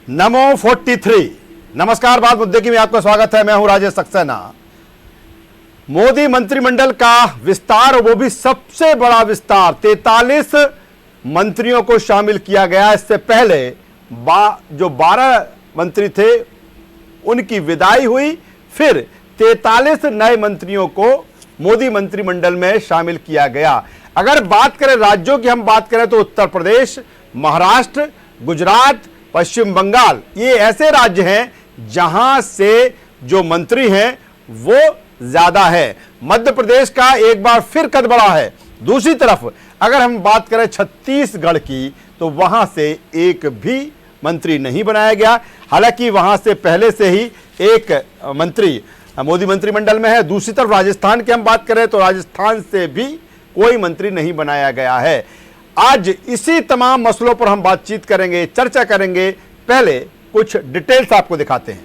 नमो 43। नमस्कार, बात मुद्दे की में आपका स्वागत है। मैं हूं राजेश सक्सेना। मोदी मंत्रिमंडल का विस्तार, वो भी सबसे बड़ा विस्तार, 43 मंत्रियों को शामिल किया गया। इससे पहले जो 12 मंत्री थे उनकी विदाई हुई, फिर 43 नए मंत्रियों को मोदी मंत्रिमंडल में शामिल किया गया। अगर बात करें राज्यों की, हम बात करें तो उत्तर प्रदेश, महाराष्ट्र, गुजरात, पश्चिम बंगाल, ये ऐसे राज्य हैं जहां से जो मंत्री हैं वो ज्यादा है। मध्य प्रदेश का एक बार फिर कद बढ़ा है। दूसरी तरफ अगर हम बात करें छत्तीसगढ़ की, तो वहां से एक भी मंत्री नहीं बनाया गया। हालांकि वहां से पहले से ही एक मंत्री मोदी मंत्रिमंडल में है। दूसरी तरफ राजस्थान की हम बात करें तो राजस्थान से भी कोई मंत्री नहीं बनाया गया है। आज इसी तमाम मसलों पर हम बातचीत करेंगे, चर्चा करेंगे। पहले कुछ डिटेल्स आपको दिखाते हैं।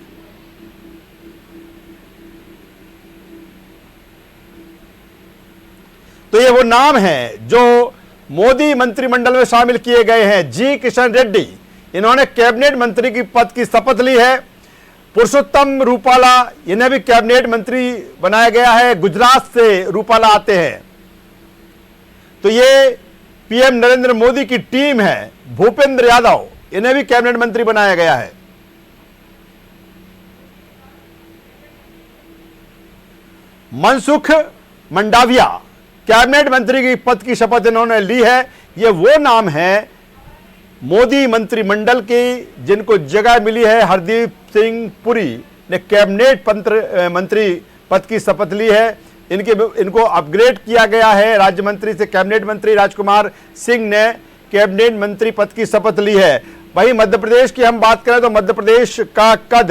तो ये वो नाम है जो मोदी मंत्रिमंडल में शामिल किए गए हैं। जी किशन रेड्डी, इन्होंने कैबिनेट मंत्री की पद की शपथ ली है। पुरुषोत्तम रूपाला, इन्हें भी कैबिनेट मंत्री बनाया गया है। गुजरात से रूपाला आते हैं। तो ये पीएम नरेंद्र मोदी की टीम है। भूपेंद्र यादव, इन्हें भी कैबिनेट मंत्री बनाया गया है। मनसुख मंडाविया, कैबिनेट मंत्री की पद की शपथ इन्होंने ली है। ये वो नाम है मोदी मंत्रिमंडल की जिनको जगह मिली है। हरदीप सिंह पुरी ने कैबिनेट मंत्री पद की शपथ ली है। इनको अपग्रेड किया गया है राज्य मंत्री से। कैबिनेट मंत्री राजकुमार सिंह ने कैबिनेट मंत्री पद की शपथ ली है। वहीं मध्य प्रदेश की हम बात करें तो मध्य प्रदेश का कद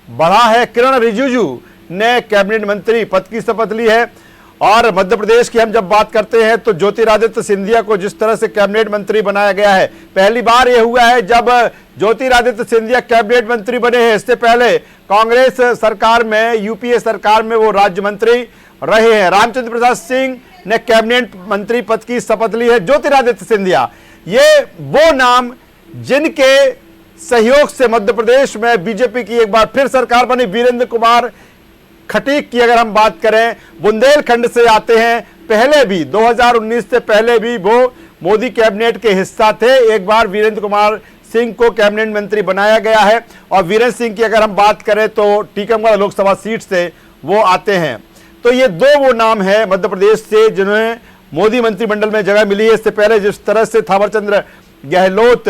बढ़ा है। किरण रिजिजू ने कैबिनेट मंत्री पद की शपथ ली है। और मध्य प्रदेश की हम जब बात करते हैं तो ज्योतिरादित्य सिंधिया को जिस तरह से कैबिनेट मंत्री बनाया गया है, पहली बार यह हुआ है जब ज्योतिरादित्य सिंधिया कैबिनेट मंत्री बने हैं। इससे पहले कांग्रेस सरकार में, यूपीए सरकार में वो राज्य मंत्री रहे हैं। रामचंद्र प्रसाद सिंह ने कैबिनेट मंत्री पद की शपथ ली है। ज्योतिरादित्य सिंधिया, ये वो नाम जिनके सहयोग से मध्य प्रदेश में बीजेपी की एक बार फिर सरकार बनी। वीरेंद्र कुमार खटीक की अगर हम बात करें, बुंदेलखंड से आते हैं। पहले भी 2019 से पहले भी वो मोदी कैबिनेट के हिस्सा थे। एक बार वीरेंद्र कुमार सिंह को कैबिनेट मंत्री बनाया गया है। और वीरेंद्र सिंह की अगर हम बात करें तो टीकमगढ़ लोकसभा सीट से वो आते हैं। तो ये दो वो नाम है मध्य प्रदेश से जिन्हें मोदी मंत्रिमंडल में जगह मिली है। इससे पहले जिस तरह से थावरचंद्र गहलोत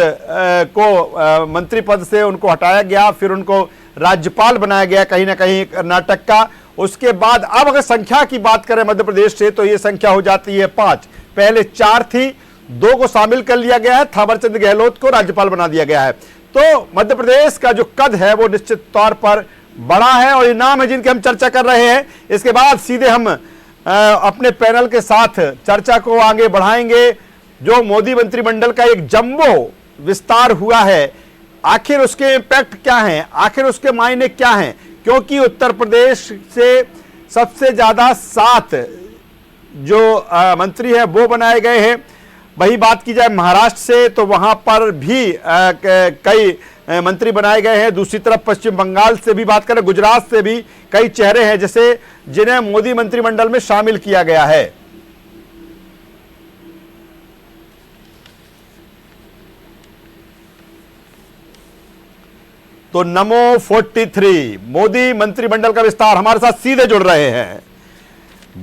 को मंत्री पद से उनको हटाया गया, फिर उनको राज्यपाल बनाया गया कहीं ना कहीं कर्नाटक का। उसके बाद अब अगर संख्या की बात करें मध्य प्रदेश से तो ये संख्या हो जाती है 5। पहले 4 थी, 2 को शामिल कर लिया गया है। थावरचंद्र गहलोत को राज्यपाल बना दिया गया है। तो मध्य प्रदेश का जो कद है वो निश्चित तौर पर बड़ा है और ये नाम है जिनकी हम चर्चा कर रहे हैं। इसके बाद सीधे हम अपने पैनल के साथ चर्चा को आगे बढ़ाएंगे। जो मोदी मंत्रिमंडल का एक जंबो विस्तार हुआ है, आखिर उसके इंपैक्ट क्या हैं, आखिर उसके मायने क्या हैं? क्योंकि उत्तर प्रदेश से सबसे ज्यादा 7 जो मंत्री है वो बनाए गए हैं। वही बात की जाए महाराष्ट्र से तो वहां पर भी कई मंत्री बनाए गए हैं। दूसरी तरफ पश्चिम बंगाल से भी बात करें, गुजरात से भी कई चेहरे हैं जैसे जिन्हें मोदी मंत्रिमंडल में शामिल किया गया है। तो नमो 43 मोदी मंत्रिमंडल का विस्तार, हमारे साथ सीधे जुड़ रहे हैं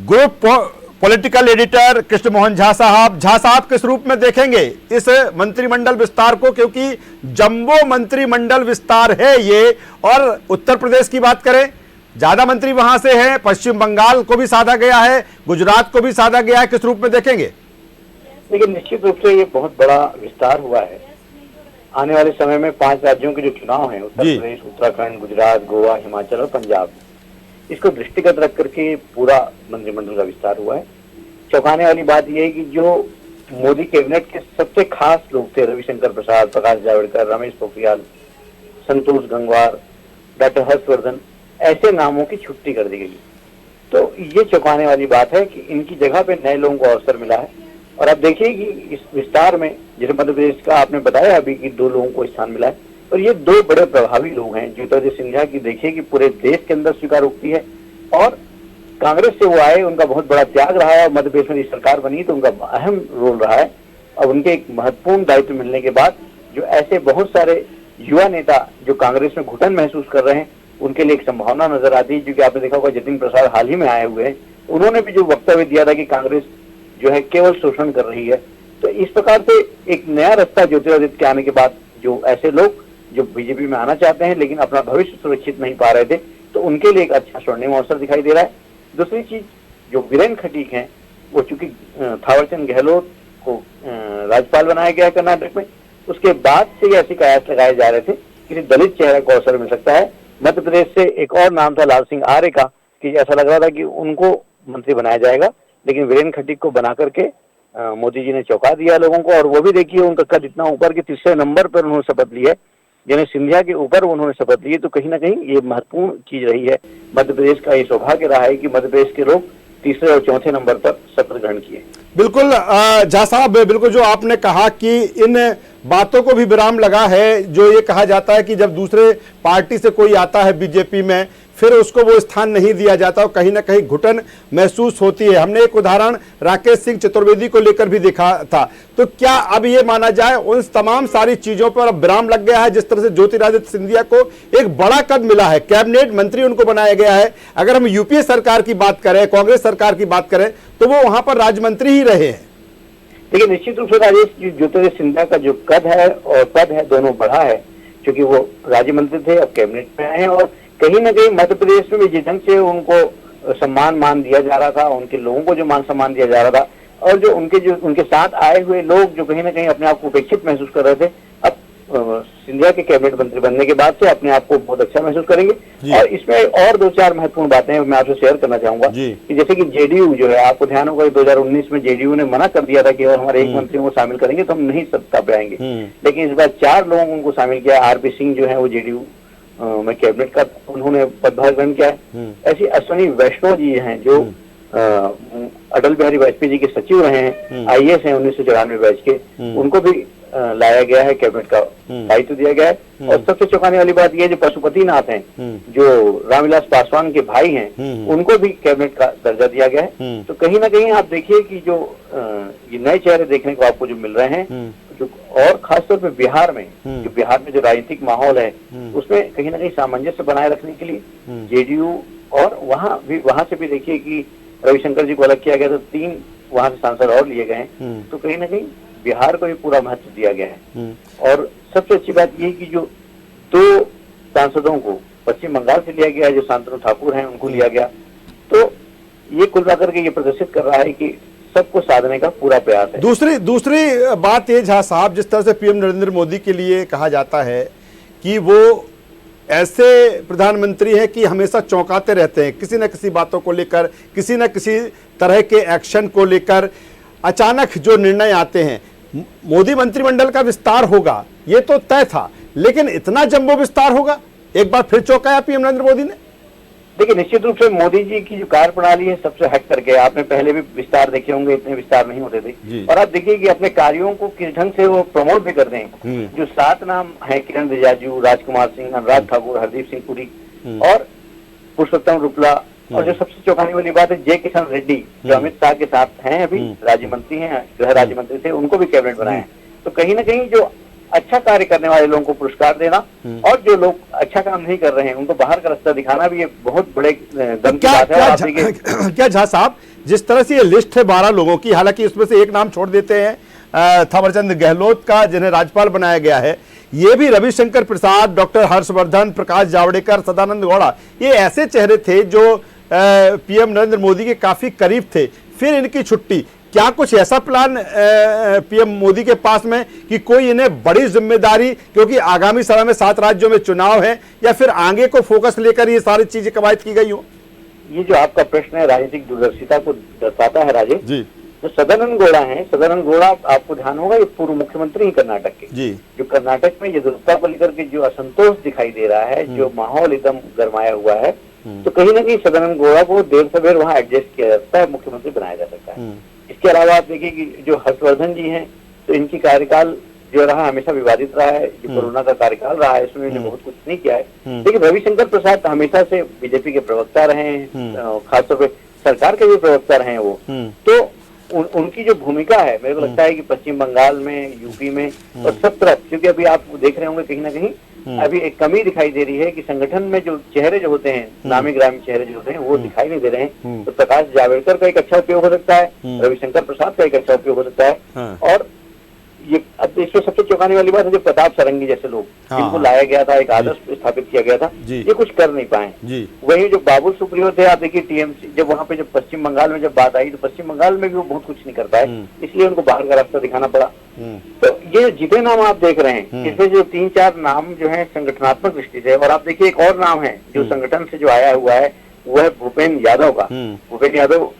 group political editor Krishna Mohan Jha साहब। झा साहब किस रूप में देखेंगे इस मंत्रिमंडल विस्तार को, क्योंकि जंबो मंत्रिमंडल विस्तार है ये। और उत्तर प्रदेश की बात करें, ज्यादा मंत्री वहां से हैं। पश्चिम बंगाल को भी साधा गया है, गुजरात को भी साधा गया है। किस रूप में देखेंगे? लेकिन निश्चित रूप से ये बहुत बड़ा विस्तार हुआ है। आने वाले समय में 5 राज्यों के जो चुनाव हैं, उत्तर प्रदेश, उत्तराखंड, गुजरात, गोवा, हिमाचल और पंजाब, इसको दृष्टिगत रख करके पूरा मंत्रिमंडल का विस्तार हुआ है। चौंकाने वाली बात यह है कि जो मोदी कैबिनेट के सबसे खास लोग थे, रविशंकर प्रसाद, प्रकाश जावड़ेकर, रमेश पोखरियाल, संतोष गंगवार, डॉक्टर हर्षवर्धन, ऐसे नामों की छुट्टी कर दी गई। तो ये चौंकाने वाली बात है कि इनकी जगह पे नए लोगों को अवसर मिला है। और अब देखिए कि इस विस्तार में, जैसे मध्य प्रदेश का आपने बताया अभी कि 2 लोगों को स्थान मिला है, और ये दो बड़े प्रभावी लोग हैं। ज्योतिरादित्य सिंधिया की देखिए कि पूरे देश के अंदर स्वीकारोक्ति है, और कांग्रेस से वो आए, उनका बहुत बड़ा त्याग रहा है, मध्य प्रदेश में सरकार बनी तो उनका अहम रोल रहा है। और उनके एक महत्वपूर्ण दायित्व मिलने के बाद जो ऐसे बहुत सारे युवा नेता जो कांग्रेस में घुटन महसूस कर रहे हैं, उनके लिए एक संभावना नजर आती है। क्योंकि आपने देखा होगा जतिन प्रसाद हाल ही में आए हुए हैं, उन्होंने भी जो वक्तव्य दिया था कि कांग्रेस जो है केवल शोषण कर रही है। तो इस प्रकार से एक नया रास्ता ज्योतिरादित्य के आने के बाद जो ऐसे लोग जो बीजेपी में आना चाहते हैं लेकिन अपना भविष्य सुरक्षित नहीं पा रहे थे, तो उनके लिए एक अच्छा स्वर्णिम अवसर दिखाई दे रहा है। दूसरी चीज, जो वीरेंद्र खटीक हैं, वो चूंकि थावरचंद गहलोत को राज्यपाल बनाया गया है कर्नाटक में, उसके बाद से ये ऐसे कयास लगाए जा रहे थे किसी दलित चेहरे को अवसर मिल सकता है। मध्य प्रदेश से एक और नाम था लाल सिंह आर्य का, कि ऐसा लग रहा था कि उनको मंत्री बनाया जाएगा, लेकिन वीरेंद्र खटीक को बना करके मोदी जी ने चौंका दिया लोगों को। और वो भी देखिए उनका कद इतना ऊपर कि तीसरे नंबर पर उन्होंने शपथ ली है, यानी सिंधिया के ऊपर उन्होंने शपथ ली है। तो कहीं ना कहीं ये महत्वपूर्ण चीज रही है। मध्य प्रदेश का ये सौभाग्य रहा है कि मध्य प्रदेश के लोग तीसरे और चौथे नंबर पर शपथ ग्रहण किए। बिल्कुल झा साहब, बिल्कुल जो आपने कहा कि इन बातों को भी विराम लगा है, जो ये कहा जाता है कि जब दूसरे पार्टी से कोई आता है बीजेपी में फिर उसको वो स्थान नहीं दिया जाता और कहीं ना कहीं घुटन महसूस होती है। हमने एक उदाहरण राकेश सिंह चतुर्वेदी को लेकर भी देखा था। तो क्या अब ये माना जाए उन तमाम सारी चीजों पर अब विराम लग गया है? जिस तरह से ज्योतिरादित्य सिंधिया को एक बड़ा कद मिला है, कैबिनेट मंत्री उनको बनाया गया है। अगर हम यूपीए सरकार की बात करें, कांग्रेस सरकार की बात करें, तो वो वहां पर राज्य मंत्री ही रहे हैं। देखिए निश्चित रूप से राजेश, ज्योतिरादित्य सिंधिया का जो कद है और पद है दोनों बढ़ा है, क्योंकि वो राज्य मंत्री थे, अब कैबिनेट में आए हैं। और कहीं ना कहीं मध्य प्रदेश में जिस ढंग से उनको सम्मान मान दिया जा रहा था, उनके लोगों को जो मान सम्मान दिया जा रहा था, और जो उनके साथ आए हुए लोग जो कहीं ना कहीं अपने आप को उपेक्षित महसूस कर रहे थे, अब सिंधिया के कैबिनेट मंत्री बनने के बाद से अपने आप को बहुत अच्छा महसूस करेंगे। और इसमें और दो चार महत्वपूर्ण बातें मैं आपसे शेयर करना चाहूंगा कि जैसे कि जेडीयू जो है, आपको ध्यान होगा 2019 में जेडीयू ने मना कर दिया था कि और हमारे एक मंत्री को शामिल करेंगे तो हम नहीं सत्ता पे आएंगे, लेकिन इस बार 4 लोगों को उनको शामिल किया। आरपी सिंह जो है वो जेडीयू में कैबिनेट का उन्होंने पदभार ग्रहण किया है। ऐसी अश्विनी वैष्णव जी हैं जो अटल बिहारी वाजपेयी जी के सचिव रहे हैं, आईएएस हैं 1994 बैच के, उनको भी लाया गया है, कैबिनेट का दायित्व दिया गया है। और सबसे चौंकाने वाली बात यह है जो पशुपतिनाथ हैं, जो रामविलास पासवान के भाई हैं, उनको भी कैबिनेट का दर्जा दिया गया है। तो कहीं ना कहीं आप देखिए कि जो ये नए चेहरे देखने को आपको जो मिल रहे हैं, जो और खासतौर पे बिहार में जो राजनीतिक माहौल है उसमें कहीं ना कहीं सामंजस्य बनाए रखने के लिए जेडीयू, और वहां से भी देखिए कि रविशंकर जी को अलग किया गया, तो 3 वहां से सांसद और लिए गए हैं। तो कहीं ना कहीं बिहार को भी पूरा महत्व दिया गया है। और सबसे अच्छी बात यह है कि जो 2 सांसदों को पश्चिम बंगाल से लिया गया है, जो शांतनु ठाकुर हैं उनको लिया गया। तो ये कुल मिलाकर के ये प्रदर्शित कर रहा है कि सबको साधने का पूरा प्रयास है। दूसरी बात ये झा साहब, जिस तरह से पीएम नरेंद्र मोदी के लिए कहा जाता है कि वो ऐसे प्रधानमंत्री हैं कि हमेशा चौंकाते रहते हैं किसी न किसी बातों को लेकर, किसी न किसी तरह के एक्शन को लेकर। अचानक जो निर्णय आते हैं, मोदी मंत्रिमंडल का विस्तार होगा ये तो तय था, लेकिन इतना जंबो विस्तार होगा, एक बार फिर चौंकाया पीएम नरेंद्र मोदी ने। देखिए निश्चित रूप से मोदी जी की जो कार्यप्रणाली है सबसे हट करके, आपने पहले भी विस्तार देखे होंगे, इतने विस्तार नहीं होते थे। और आप देखिए कि अपने कार्यों को किस ढंग से वो प्रमोट भी करते हैं। जो 7 नाम है, किरण रिजिजू, राजकुमार सिंह, अनुराग ठाकुर, हरदीप सिंह पुरी और पुरुषोत्तम रुपाला, और जो सबसे चौंकाने वाली बात है जे किशन रेड्डी, जो अमित शाह के साथ हैं, अभी राज्य मंत्री हैं, गृह राज्य मंत्री थे, उनको भी कैबिनेट बनाया है। तो कहीं ना कहीं जो अच्छा कार्य करने वाले लोगों को पुरस्कार देना और जो लोग अच्छा काम नहीं कर रहे हैं उनको बाहर का रास्ता दिखाना भी ये बहुत बड़े दम की बात है। क्या झा साहब, जिस तरह से ये लिस्ट है 12 लोगों की, हालांकि उसमें से एक नाम छोड़ देते हैं थावरचंद गहलोत का, जिन्हें राज्यपाल बनाया गया है, ये भी रविशंकर प्रसाद, डॉक्टर हर्षवर्धन, प्रकाश जावड़ेकर, सदानंद गौड़ा, ये ऐसे चेहरे थे जो पीएम नरेंद्र मोदी के काफी करीब थे। फिर इनकी छुट्टी, क्या कुछ ऐसा प्लान पीएम मोदी के पास में कि कोई इन्हें बड़ी जिम्मेदारी, क्योंकि आगामी समय में 7 राज्यों में चुनाव है, या फिर आगे को फोकस लेकर ये सारी चीजें कवायद की गई हो? ये जो आपका प्रश्न है राजनीतिक दूरदर्शिता को दर्शाता है राजेश जी। तो सदानंद गौड़ा है, सदानंद गौड़ा आपको ध्यान होगा ये पूर्व मुख्यमंत्री ही कर्नाटक के जी। जो कर्नाटक में येदियुरप्पा को लेकर के जो असंतोष दिखाई दे रहा है, जो माहौल एकदम गरमाया हुआ है, तो कहीं ना कहीं सदानंद गौड़ा को देर सवेर वहाँ एडजस्ट किया जा सकता है, मुख्यमंत्री बनाया जा सकता है। इसके अलावा आप देखिए कि जो हर्षवर्धन जी हैं, तो इनकी कार्यकाल जो रहा हमेशा विवादित रहा है। जो कोरोना का कार्यकाल रहा है इसमें उन्होंने बहुत कुछ नहीं किया है। लेकिन रविशंकर प्रसाद हमेशा से बीजेपी के प्रवक्ता रहे हैं, खासतौर पे सरकार के भी प्रवक्ता रहे हैं वो। तो उनकी जो भूमिका है मेरे को लगता है कि पश्चिम बंगाल में, यूपी में और सब तरफ, क्योंकि अभी आप देख रहे होंगे कहीं ना कहीं अभी एक कमी दिखाई दे रही है कि संगठन में जो चेहरे जो होते हैं, नामी ग्रामी चेहरे जो होते हैं वो दिखाई नहीं दे रहे हैं। तो प्रकाश जावड़ेकर का एक अच्छा उपयोग हो सकता है, रविशंकर प्रसाद का एक अच्छा उपयोग हो सकता है। और ये अब इसमें सबसे चौंकाने वाली बात है जो प्रताप सारंगी जैसे लोग जिनको लाया गया था, एक आदर्श स्थापित किया गया था, ये कुछ कर नहीं पाए। वही जो बाबुल सुप्रियो थे, आप देखिए टीएमसी, जब वहाँ पे जब पश्चिम बंगाल में जब बात आई तो पश्चिम बंगाल में भी वो बहुत कुछ नहीं कर पाए, इसलिए उनको बाहर का रास्ता दिखाना पड़ा। तो ये जितने नाम आप देख रहे हैं इसमें जो 3-4 नाम जो है संगठनात्मक दृष्टि से, और आप देखिए एक और नाम है जो संगठन से जो आया हुआ है वो है भूपेन्द्र यादव का। भूपेन्द्र यादव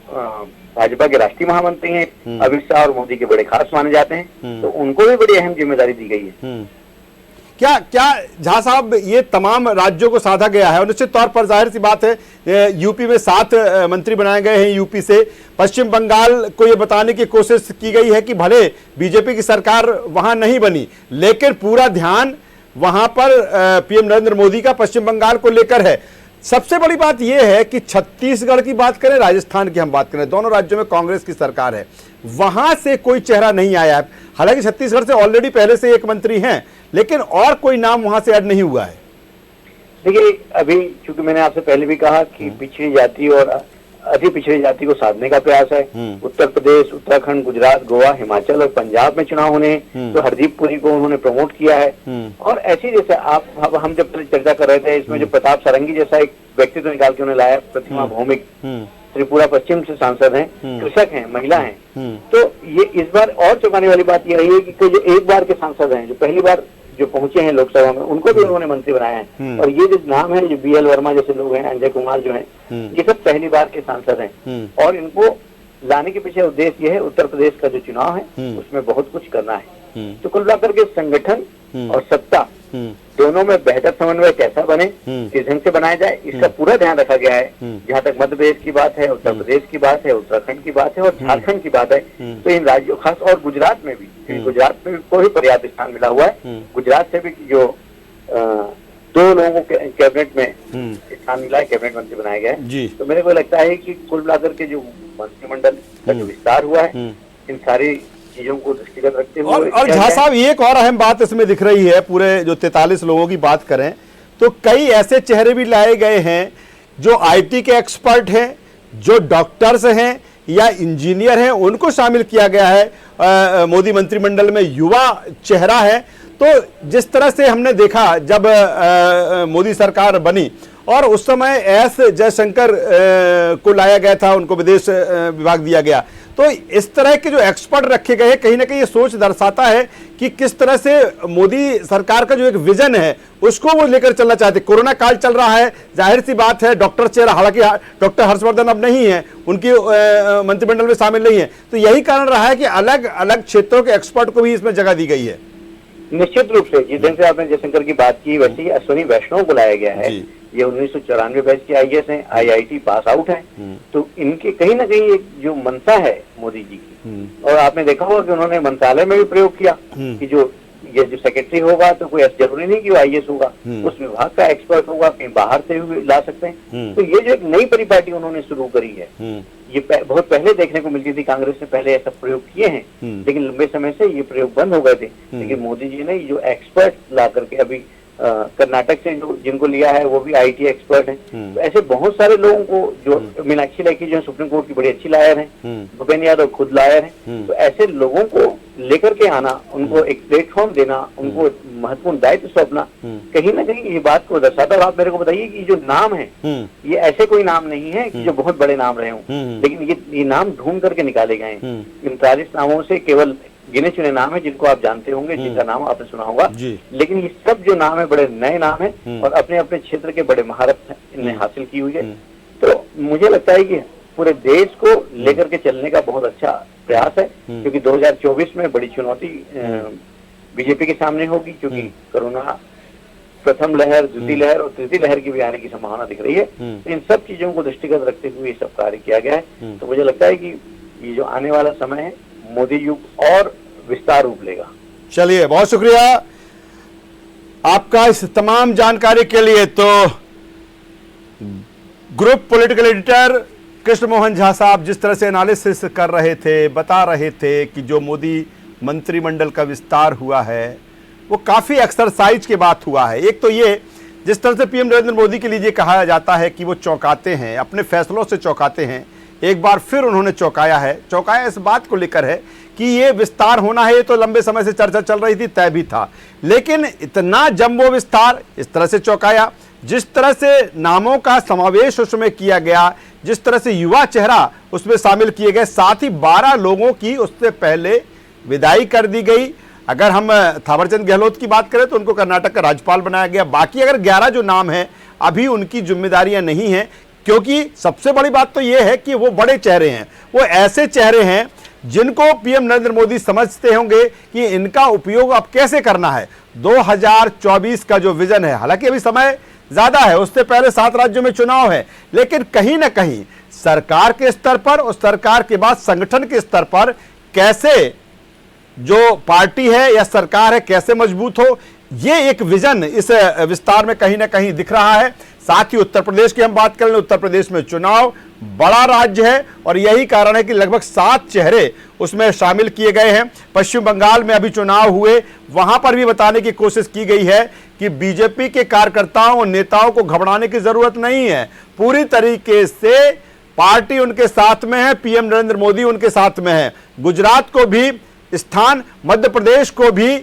भाजपा के राष्ट्रीय महामंत्री हैं, अमित शाह और मोदी के बड़े खास माने जाते हैं, तो उनको भी बड़ी अहम जिम्मेदारी दी गई है। क्या क्या झा साहब, ये तमाम राज्यों को साधा गया है और निश्चित तौर पर जाहिर सी बात है यूपी में 7 मंत्री बनाए गए हैं यूपी से। पश्चिम बंगाल को ये बताने की कोशिश की गई है कि भले बीजेपी की सरकार वहां नहीं बनी लेकिन पूरा ध्यान वहां पर पीएम नरेंद्र मोदी का पश्चिम बंगाल को लेकर है। सबसे बड़ी बात यह है कि छत्तीसगढ़ की बात करें, राजस्थान की हम बात करें, दोनों राज्यों में कांग्रेस की सरकार है, वहां से कोई चेहरा नहीं आया है। हालांकि छत्तीसगढ़ से ऑलरेडी पहले से एक मंत्री हैं लेकिन और कोई नाम वहां से ऐड नहीं हुआ है। देखिए अभी चूंकि मैंने आपसे पहले भी कहा कि पिछड़ी जाति और अति पिछड़ी जाति को साधने का प्रयास है। उत्तर प्रदेश, उत्तराखंड, गुजरात, गोवा, हिमाचल और पंजाब में चुनाव होने हैं, तो हरदीप पुरी को उन्होंने प्रमोट किया है। और ऐसी जैसे आप हम जब चर्चा कर रहे थे इसमें जो प्रताप सारंगी जैसा एक व्यक्तित्व निकाल के उन्हें लाया, प्रतिमा भौमिक, त्रिपुरा पश्चिम से सांसद हैं, कृषक हैं, महिला हैं। तो ये इस बार और चौंकाने वाली बात ये रही है कि जो एक बार के सांसद हैं, जो पहली बार जो पहुंचे हैं लोकसभा में, उनको भी उन्होंने मंत्री बनाया है। और ये जो नाम है, जो बीएल वर्मा जैसे लोग हैं, अंजय कुमार जो हैं, ये सब पहली बार के सांसद हैं। और इनको लाने के पीछे उद्देश्य ये है, उत्तर प्रदेश का जो चुनाव है उसमें बहुत कुछ करना है। तो कुल मिलाकर के संगठन और सत्ता दोनों में बेहतर समन्वय कैसा बने, किस ढंग से बनाया जाए, इसका पूरा ध्यान रखा गया है। जहाँ तक मध्य प्रदेश की बात है, उत्तर प्रदेश की बात है, उत्तराखंड की बात है और झारखंड की बात है, तो इन राज्यों खास और गुजरात में भी, गुजरात में भी कोई पर्याप्त स्थान मिला हुआ है। गुजरात से भी जो 2 लोगों के कैबिनेट में स्थान मिला है, कैबिनेट मंत्री बनाया गया है। तो मेरे को लगता है कि कुल मिलाकर के जो मंत्रिमंडल का जो विस्तार हुआ है, इन सारी चीजों को दृष्टिगत रखते हुए। और झा साहब एक और अहम बात इसमें दिख रही है, पूरे जो 43 लोगों की बात करें तो कई ऐसे चेहरे भी लाए गए हैं जो आईटी के एक्सपर्ट हैं, जो डॉक्टर्स हैं या इंजीनियर हैं, उनको शामिल किया गया है मोदी मंत्रिमंडल में। युवा चेहरा है। तो जिस तरह से हमने देखा जब मोदी सरकार बनी और उस समय एस जयशंकर को लाया गया था, उनको विदेश विभाग दिया गया, तो इस तरह के जो एक्सपर्ट रखे गए हैं कहीं ना कहीं ये सोच दर्शाता है कि किस तरह से मोदी सरकार का जो एक विजन है उसको वो लेकर चलना चाहते। कोरोना काल चल रहा है, जाहिर सी बात है डॉक्टर चेहरा, हालांकि डॉक्टर हर्षवर्धन अब नहीं है, उनकी मंत्रिमंडल में शामिल नहीं है, तो यही कारण रहा है कि अलग अलग क्षेत्रों के एक्सपर्ट को भी इसमें जगह दी गई है। निश्चित रूप से जिस दिन से आपने जयशंकर की बात की, वैसे ही अश्विनी वैष्णव को लाया गया है। ये 1994 बैच के आईएएस हैं, आईआईटी पास आउट हैं। तो इनके कहीं ना कहीं एक जो मंशा है मोदी जी की, और आपने देखा होगा कि उन्होंने मंत्रालय में भी प्रयोग किया कि जो ये जो सेक्रेटरी होगा तो कोई जरूरी नहीं कि वो आईएएस होगा, उस विभाग का एक्सपर्ट होगा, कहीं बाहर से भी ला सकते हैं। तो ये जो एक नई परिपाटी उन्होंने शुरू करी है, ये बहुत पहले देखने को मिलती थी, कांग्रेस ने पहले ऐसा प्रयोग किए हैं लेकिन लंबे समय से ये प्रयोग बंद हो गए थे। लेकिन मोदी जी ने जो एक्सपर्ट ला करके अभी कर्नाटक से जो जिनको लिया है वो भी आईटी एक्सपर्ट हैं। तो ऐसे बहुत सारे लोगों को, जो मीनाक्षी लेखी जो सुप्रीम कोर्ट की बड़ी अच्छी लायर हैं, भूपेन्द्र यादव खुद लायर हैं, तो ऐसे लोगों को लेकर के आना, उनको एक प्लेटफॉर्म देना, उनको महत्वपूर्ण दायित्व सौंपना, कहीं ना कहीं ये बात को दर्शाता है। और आप मेरे को बताइए कि जो नाम है ये ऐसे कोई नाम नहीं है कि जो बहुत बड़े नाम रहे हों, लेकिन ये नाम ढूंढ करके निकाले गए हैं। इन 43 नामों से केवल गिने चुने नाम है जिनको आप जानते होंगे, जिनका नाम आपने सुना होगा, लेकिन ये सब जो नाम है बड़े नए नाम है और अपने अपने क्षेत्र के बड़े महारत इन्हें हासिल की हुई है। तो मुझे लगता है कि पूरे देश को लेकर के चलने का बहुत अच्छा प्रयास है, क्योंकि 2024 में बड़ी चुनौती बीजेपी के सामने होगी, क्योंकि कोरोना प्रथम लहर, द्वितीय लहर और तृतीय लहर की भी आने की संभावना दिख रही है। तो इन सब चीजों को दृष्टिगत रखते हुए ये सब कार्य किया गया है। तो मुझे लगता है कि ये जो आने वाला समय है, मोदी युग और विस्तार रूप लेगा। चलिए, बहुत शुक्रिया आपका इस तमाम जानकारी के लिए। तो group political editor Krishna Mohan Jha साहब जिस तरह से एनालिसिस कर रहे थे, बता रहे थे कि जो मोदी मंत्रिमंडल का विस्तार हुआ है वो काफी एक्सरसाइज के बाद हुआ है। एक तो ये, जिस तरह से पीएम नरेंद्र मोदी के लिए कहा जाता है कि वो चौंकाते हैं, अपने फैसलों से चौंकाते हैं, एक बार फिर उन्होंने चौंकाया है। चौंकाया इस बात को लेकर है कि ये विस्तार होना है, ये तो लंबे समय से चर्चा चल रही थी, तय भी था, लेकिन इतना जंबो विस्तार इस तरह से चौंकाया। जिस तरह से नामों का समावेश उसमें किया गया, जिस तरह से युवा चेहरा उसमें शामिल किए गए, साथ ही 12 लोगों की उससे पहले विदाई कर दी गई। अगर हम थावरचंद गहलोत की बात करें तो उनको कर्नाटक का राज्यपाल बनाया गया। बाकी अगर 11 जो नाम हैं अभी उनकी जिम्मेदारियां नहीं हैं, क्योंकि सबसे बड़ी बात तो यह है कि वो बड़े चेहरे हैं, वो ऐसे चेहरे हैं जिनको पीएम नरेंद्र मोदी समझते होंगे कि इनका उपयोग अब कैसे करना है। 2024 का जो विजन है, हालांकि अभी समय ज्यादा है, उससे पहले 7 राज्यों में चुनाव है, लेकिन कहीं ना कहीं सरकार के स्तर पर और सरकार के बाद संगठन के स्तर पर कैसे जो पार्टी है या सरकार है कैसे मजबूत हो, ये एक विजन इस विस्तार में कहीं ना कहीं दिख रहा है। साथ ही उत्तर प्रदेश की हम बात कर लें, उत्तर प्रदेश में चुनाव, बड़ा राज्य है और यही कारण है कि लगभग 7 चेहरे उसमें शामिल किए गए हैं। पश्चिम बंगाल में अभी चुनाव हुए, वहां पर भी बताने की कोशिश की गई है कि बीजेपी के कार्यकर्ताओं और नेताओं को घबराने की जरूरत नहीं है, पूरी तरीके से पार्टी उनके साथ में है, पीएम नरेंद्र मोदी उनके साथ में है। गुजरात को भी स्थान, मध्य प्रदेश को भी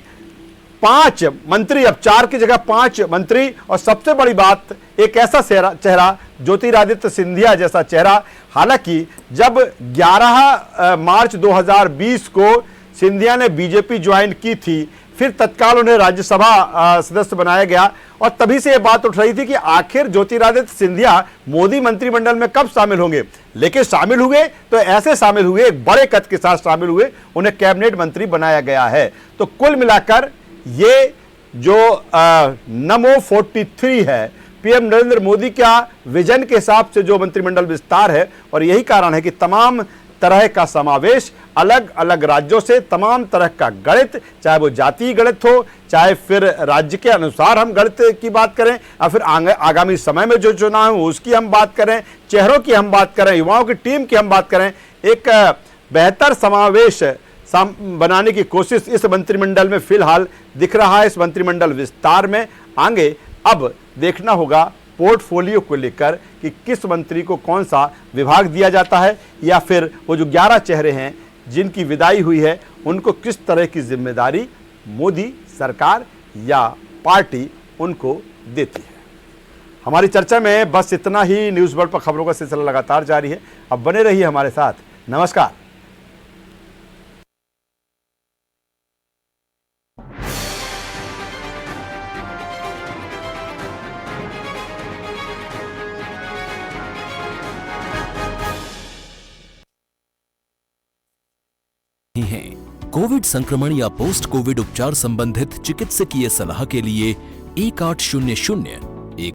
5 मंत्री, अब 4 की जगह 5 मंत्री, और सबसे बड़ी बात एक ऐसा चेहरा ज्योतिरादित्य सिंधिया जैसा चेहरा। हालांकि जब 11 मार्च 2020 को सिंधिया ने बीजेपी ज्वाइन की थी, फिर तत्काल उन्हें राज्यसभा सदस्य बनाया गया और तभी से यह बात उठ रही थी कि आखिर ज्योतिरादित्य सिंधिया मोदी मंत्रिमंडल में कब शामिल होंगे। लेकिन शामिल हुए तो ऐसे शामिल हुए, एक बड़े कद के साथ शामिल हुए, उन्हें कैबिनेट मंत्री बनाया गया है। तो कुल मिलाकर ये जो नमो 43 है, पीएम नरेंद्र मोदी का विजन के हिसाब से जो मंत्रिमंडल विस्तार है, और यही कारण है कि तमाम तरह का समावेश, अलग अलग राज्यों से तमाम तरह का गणित, चाहे वो जातीय गणित हो, चाहे फिर राज्य के अनुसार हम गणित की बात करें, या फिर आगामी समय में जो चुनाव हो उसकी हम बात करें, चेहरों की हम बात करें, युवाओं की टीम की हम बात करें, एक बेहतर समावेश बनाने की कोशिश इस मंत्रिमंडल में फिलहाल दिख रहा है। इस मंत्रिमंडल विस्तार में आगे अब देखना होगा पोर्टफोलियो को लेकर कि किस मंत्री को कौन सा विभाग दिया जाता है, या फिर वो जो 11 चेहरे हैं जिनकी विदाई हुई है उनको किस तरह की जिम्मेदारी मोदी सरकार या पार्टी उनको देती है। हमारी चर्चा में बस इतना ही। न्यूज़ वर्ल्ड पर खबरों का सिलसिला लगातार जारी है, अब बने रहिए हमारे साथ। नमस्कार। हैं। कोविड संक्रमण या पोस्ट कोविड उपचार संबंधित चिकित्सकीय सलाह के लिए 1800